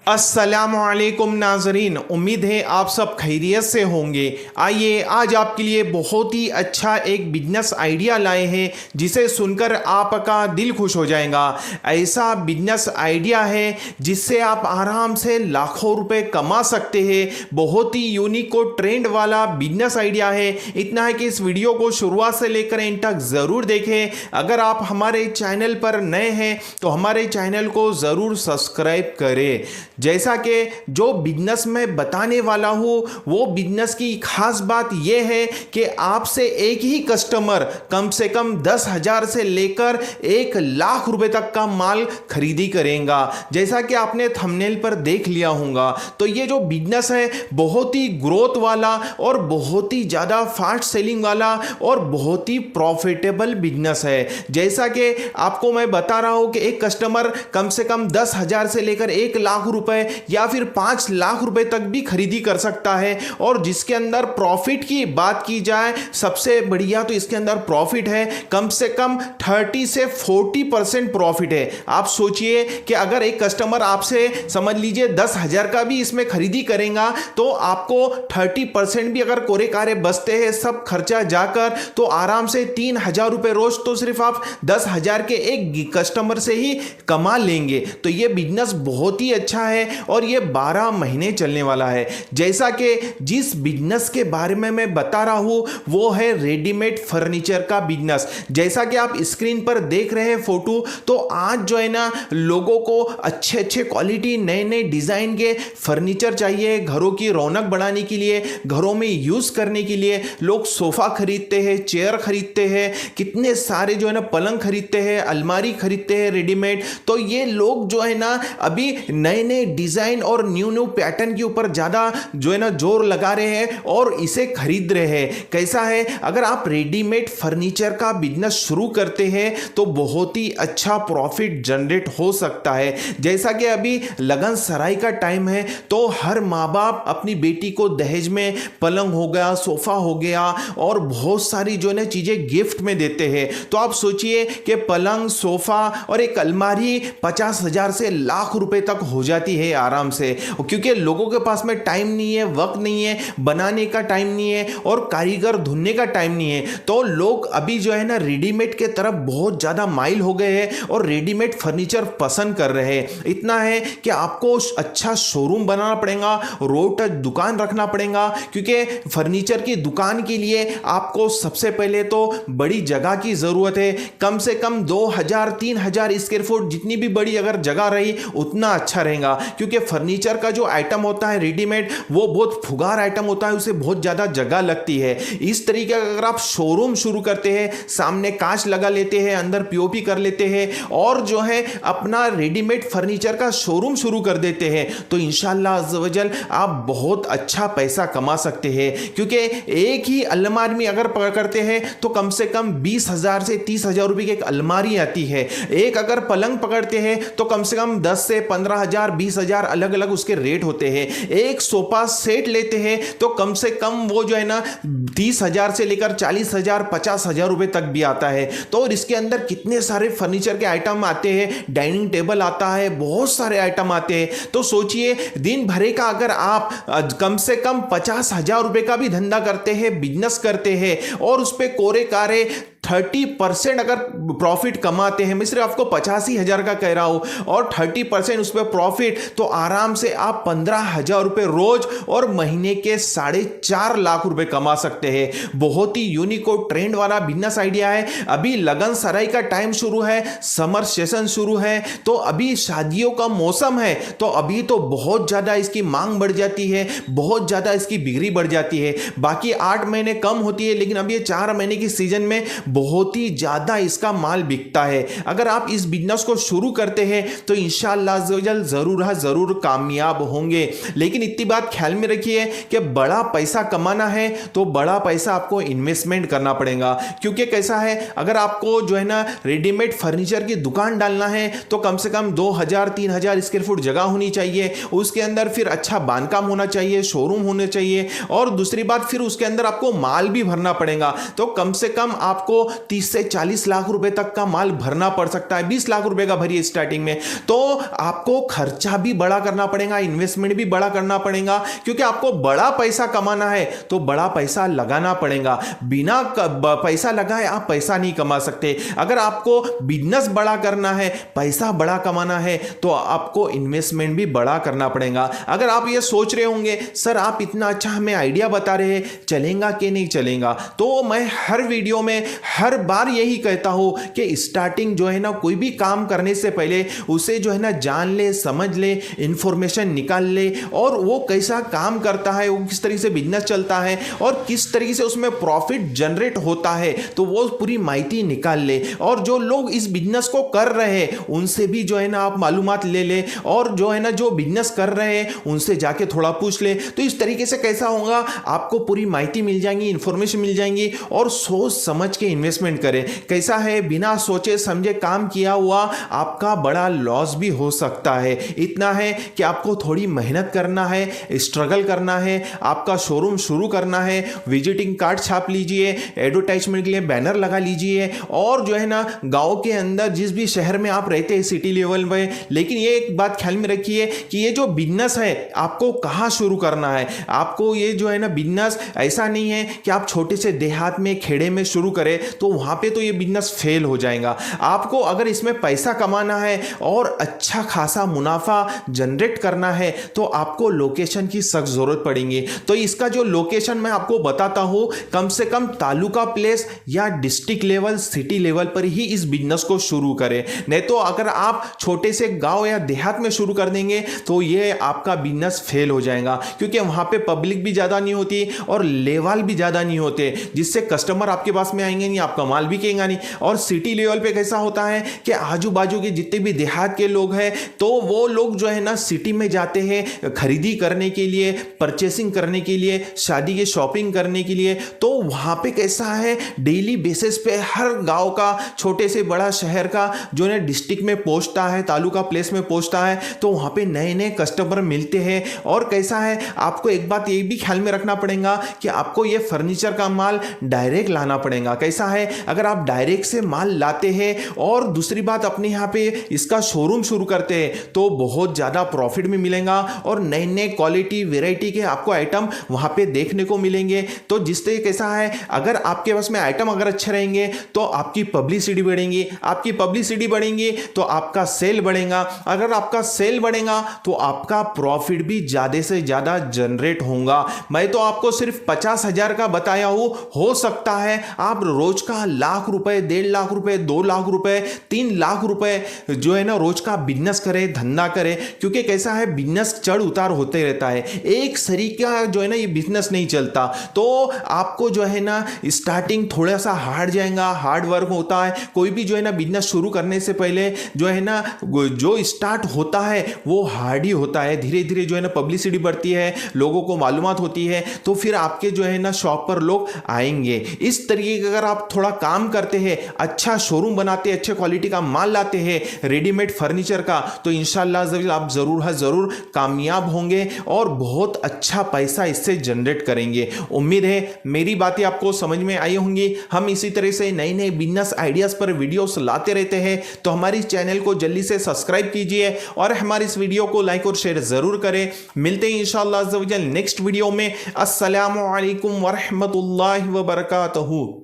अस्सलामुअलैकुम नाजरीन, उम्मीद है आप सब खैरियत से होंगे। आइए आज आपके लिए बहुत ही अच्छा एक बिजनेस आइडिया लाए हैं जिसे सुनकर आपका दिल खुश हो जाएगा। ऐसा बिजनेस आइडिया है जिससे आप आराम से लाखों रुपए कमा सकते हैं। बहुत ही यूनिक और ट्रेंड वाला बिजनेस आइडिया है। इतना है कि इस वीडियो को शुरुआत से लेकर एंड तक ज़रूर देखें। अगर आप हमारे चैनल पर नए हैं तो हमारे चैनल को ज़रूर सब्सक्राइब करें। जैसा कि जो बिजनेस में बताने वाला हूँ वो बिजनेस की खास बात यह है कि आपसे एक ही कस्टमर कम से कम 10,000 से लेकर 1,00,000 रुपए तक का माल खरीदी करेगा। जैसा कि आपने थंबनेल पर देख लिया होगा, तो ये जो बिजनेस है बहुत ही ग्रोथ वाला और बहुत ही ज़्यादा फास्ट सेलिंग वाला और बहुत ही प्रॉफिटेबल बिजनेस है। जैसा कि आपको मैं बता रहा हूँ कि एक कस्टमर कम से कम 10,000 से लेकर 1,00,000 रुपए या फिर 5,00,000 रुपए तक भी खरीदी कर सकता है। और जिसके अंदर प्रॉफिट की बात की जाए, सबसे बढ़िया तो इसके अंदर प्रॉफिट है कम से कम 30 से 40% प्रॉफिट है। आप सोचिए कि अगर एक कस्टमर आपसे समझ लीजिए 10,000 का भी इसमें खरीदी करेगा तो आपको 30% भी अगर कोरे कारे बचते हैं सब खर्चा जाकर, तो आराम से 3,000 रुपए रोज तो सिर्फ आप 10,000 के एक कस्टमर से ही कमा लेंगे। तो ये बिजनेस बहुत ही अच्छा है और ये 12 महीने चलने वाला है। जैसा कि जिस बिजनेस के बारे में मैं बता रहा हूं वो है रेडीमेड फर्नीचर का बिजनेस। जैसा कि आप स्क्रीन पर देख रहे हैं फोटो, तो आज जो है ना लोगों को अच्छे अच्छे क्वालिटी नए नए डिजाइन के फर्नीचर चाहिए घरों की रौनक बढ़ाने के लिए, घरों में यूज करने के लिए। लोग सोफा खरीदते हैं, चेयर खरीदते हैं, कितने सारे जो है ना पलंग खरीदते हैं, अलमारी खरीदते हैं रेडीमेड। तो ये लोग जो है ना अभी नए नए डिजाइन और न्यू न्यू पैटर्न के ऊपर ज्यादा जो है ना जोर लगा रहे हैं और इसे खरीद रहे हैं। कैसा है, अगर आप रेडीमेड फर्नीचर का बिजनेस शुरू करते हैं तो बहुत ही अच्छा प्रॉफिट जनरेट हो सकता है। जैसा कि अभी लगन सराय का टाइम है तो हर माँ बाप अपनी बेटी को दहेज में पलंग हो गया, सोफा हो गया और बहुत सारी जो है ना चीजें गिफ्ट में देते हैं। तो आप सोचिए कि पलंग, सोफा और एक अलमारी 50,000 से लाख रुपए तक हो जाती है आराम से, क्योंकि लोगों के पास में टाइम नहीं है, वक्त नहीं है, बनाने का टाइम नहीं है और कारीगर ढूंढने का टाइम नहीं है। तो लोग अभी जो है ना रेडीमेड के तरफ बहुत ज्यादा माइल हो गए हैं और रेडीमेड फर्नीचर पसंद कर रहे हैं। इतना है कि आपको अच्छा शोरूम बनाना पड़ेगा, रोड टच दुकान रखना पड़ेगा, क्योंकि फर्नीचर की दुकान के लिए आपको सबसे पहले तो बड़ी जगह की जरूरत है। कम से कम 2,000-3,000 स्क्वायर फुट जितनी भी बड़ी अगर जगह रही उतना अच्छा रहेगा, क्योंकि फर्नीचर का जो आइटम होता है रेडीमेड वो बहुत फुगार आइटम होता है, उसे बहुत ज्यादा जगह लगती है। इस तरीके का अगर आप शोरूम शुरू करते हैं, सामने कांच लगा लेते हैं, अंदर पीओपी कर लेते हैं और जो है अपना रेडीमेड फर्नीचर का शोरूम शुरू कर देते हैं, तो इंशाअल्लाह अज़्ज़वजल आप बहुत अच्छा पैसा कमा सकते हैं। क्योंकि एक ही अलमारी में अगर पकड़ते हैं तो कम से कम 20,000 से 30,000 रुपए की एक अलमारी आती है। एक अगर पलंग पकड़ते हैं तो कम से कम 10 से 15,000 20,000 अलग अलग उसके रेट होते हैं। एक सोफा सेट लेते हैं तो कम से कम वो जो है ना 30,000 से लेकर 40,000 50,000 रुपए तक भी आता है। तो और इसके अंदर कितने सारे फर्नीचर के आइटम आते हैं, डाइनिंग टेबल आता है, बहुत सारे आइटम आते हैं। तो सोचिए दिन भरे का अगर आप कम से कम 50,000 रुपए का भी धंधा करते हैं, बिजनेस करते हैं और उस पर कोरे कारे 30% अगर प्रॉफिट कमाते हैं, मैं सिर्फ आपको 85,000 का कह रहा हूं और 30% उस पर प्रॉफिट, तो आराम से आप 15,000 रुपए रोज और महीने के 4.5 लाख रुपए कमा सकते हैं। बहुत ही यूनिक और ट्रेंड वाला बिजनेस आइडिया है। अभी लगन सराय का टाइम शुरू है, समर सेशन शुरू है, तो अभी शादियों का मौसम है, तो अभी तो बहुत ज्यादा इसकी मांग बढ़ जाती है, बहुत ज्यादा इसकी बिक्री बढ़ जाती है। बाकी 8 महीने कम होती है, लेकिन अभी 4 महीने की सीजन में बहुत ही ज्यादा इसका माल बिकता है। अगर आप इस बिजनेस को शुरू करते हैं तो इंशाअल्लाह जरूर कामयाब होंगे। लेकिन इतनी बात ख्याल में रखिए कि बड़ा पैसा कमाना है तो बड़ा पैसा आपको इन्वेस्टमेंट करना पड़ेगा। क्योंकि कैसा है, अगर आपको जो है ना रेडीमेड फर्नीचर की दुकान डालना है तो कम से कम 2,000-3,000 स्क्वायर फुट जगह होनी चाहिए, उसके अंदर फिर अच्छा बांधकाम होना चाहिए, शोरूम होने चाहिए और दूसरी बात फिर उसके अंदर आपको माल भी भरना पड़ेगा। तो कम से कम आपको 30 से 40 लाख रुपए तक का माल भरना पड़ सकता है। 20 लाख रुपए का भरिए स्टार्टिंग में, तो आपको खर्चा भी बड़ा करना पड़ेगा, इन्वेस्टमेंट भी बड़ा करना पड़ेगा, क्योंकि आपको बड़ा पैसा कमाना है तो बड़ा पैसा लगाना पड़ेगा। बिना पैसा लगाए आप पैसा नहीं कमा सकते। अगर आपको बिजनेस बड़ा करना है, पैसा बड़ा कमाना है, तो आपको इन्वेस्टमेंट भी बड़ा करना पड़ेगा। अगर आप ये सोच रहे होंगे सर आप इतना अच्छा हमें आइडिया बता रहे हैं, चलेगा कि नहीं चलेगा, तो मैं हर वीडियो में हर बार यही कहता हूं कि स्टार्टिंग जो है ना, कोई भी काम करने से पहले उसे जो है ना जान ले, समझ ले, इंफॉर्मेशन निकाल ले, और वो कैसा काम करता है, वो किस तरीके से बिजनेस चलता है और किस तरीके से उसमें प्रॉफिट जनरेट होता है, तो वो पूरी माहिती निकाल ले। और जो लोग इस बिजनेस को कर रहे हैं उनसे भी जो है ना आप मालूमात ले ले, और जो है ना जो बिजनेस कर रहे हैं उनसे जाके थोड़ा पूछ ले। तो इस तरीके से कैसा होगा, आपको पूरी माहिती मिल जाएंगी, इंफॉर्मेशन मिल जाएंगी, और सोच समझ के इन्वेस्टमेंट करें। कैसा है, बिना सोचे समझे काम किया हुआ आपका बड़ा लॉस भी हो सकता है। इतना है कि आपको थोड़ी मेहनत करना है, स्ट्रगल करना है, आपका शोरूम शुरू करना है, विजिटिंग कार्ड छाप लीजिए, एडवर्टाइजमेंट के लिए बैनर लगा लीजिए, और जो है ना गांव के अंदर जिस भी शहर में आप रहते हैं सिटी लेवल में। लेकिन ये एक बात ख्याल में रखिए कि ये जो बिजनेस है आपको कहां शुरू करना है। आपको ये जो है ना बिजनेस ऐसा नहीं है कि आप छोटे से देहात में खेड़े में शुरू करें, तो वहां पे तो ये बिजनेस फेल हो जाएगा। आपको अगर इसमें पैसा कमाना है और अच्छा खासा मुनाफा जनरेट करना है तो आपको लोकेशन की सख्त जरूरत पड़ेगी। तो इसका जो लोकेशन मैं आपको बताता हूं, कम से कम तालुका प्लेस या डिस्ट्रिक्ट लेवल, सिटी लेवल पर ही इस बिजनेस को शुरू करें। नहीं तो अगर आप छोटे से गांव या देहात में शुरू कर देंगे तो ये आपका बिजनेस फेल हो जाएगा, क्योंकि वहां पे पब्लिक भी ज्यादा नहीं होती और लेवल भी ज्यादा नहीं होते, जिससे कस्टमर आपके पास में आएंगे नहीं, आपका माल भी कहेंगे नहीं। और सिटी लेवल पे कैसा होता है कि आजू बाजू के जितने भी देहात के लोग हैं तो वो लोग जो है ना सिटी में जाते हैं खरीदी करने के लिए, परचेसिंग करने के लिए, शादी की शॉपिंग करने के लिए। तो वहां पे कैसा है, डेली बेसिस पे हर गांव का, छोटे से बड़ा शहर का जो है डिस्ट्रिक्ट में पहुंचता है, तालुका प्लेस में पहुंचता है, तो वहां पे नए नए कस्टमर मिलते हैं। और कैसा है, आपको एक बात ये भी ख्याल में रखना पड़ेगा कि आपको ये फर्नीचर का माल डायरेक्ट लाना पड़ेगा। कैसा है, अगर आप डायरेक्ट से माल लाते हैं और दूसरी बात अपने यहाँ पे इसका शोरूम शुरू करते हैं तो बहुत ज़्यादा प्रॉफिट भी मिलेगा और नए नए क्वालिटी वेराइटी के आपको आइटम वहाँ पे देखने को मिलेंगे। तो जिससे कैसा है, अगर आपके पास में आइटम अगर अच्छे रहेंगे तो आपकी पब्लिसिटी बढ़ेगी, आपकी पब्लिसिटी बढ़ेगी तो आपका सेल बढ़ेगा, अगर आपका सेल बढ़ेगा तो आपका प्रॉफिट भी ज़्यादा से ज़्यादा जनरेट होगा। मैं तो आपको सिर्फ 50,000 का बताया हूँ, हो सकता है आप रोज का लाख रुपए, 1.5 लाख रुपए, 2 लाख रुपए, 3 लाख रुपए जो है ना रोज का बिजनेस करें, धंधा करें। क्योंकि कैसा है, बिजनेस चढ़ उतार होते रहता है, एक सरीका जो है ना ये बिजनेस नहीं चलता। तो आपको जो है ना स्टार्टिंग थोड़ा सा हार्ड जाएगा, हार्ड वर्क होता है। कोई भी जो है ना बिजनेस शुरू करने से पहले जो है ना जो स्टार्ट होता है वो हार्ड ही होता है। धीरे धीरे जो है ना पब्लिसिटी बढ़ती है, लोगों को मालूमात होती है, तो फिर आपके जो है ना शॉप पर लोग आएंगे। इस तरीके का अगर आप थोड़ा काम करते हैं, अच्छा शोरूम बनाते हैं, अच्छे क्वालिटी का माल लाते हैं रेडीमेड फर्नीचर का, तो इंशाल्लाह आप जरूर कामयाब होंगे और बहुत अच्छा पैसा इससे जनरेट करेंगे। उम्मीद है मेरी बातें आपको समझ में आई होंगी। हम इसी तरह से नए नए बिजनेस आइडियाज पर वीडियोस लाते रहते हैं, तो हमारी चैनल को जल्दी से सब्सक्राइब कीजिए और हमारी इस वीडियो को लाइक और शेयर जरूर करें। मिलते हैं इंशाल्लाह नेक्स्ट वीडियो में। अस्सलामु अलैकुम व रहमतुल्लाहि व बरकातहू।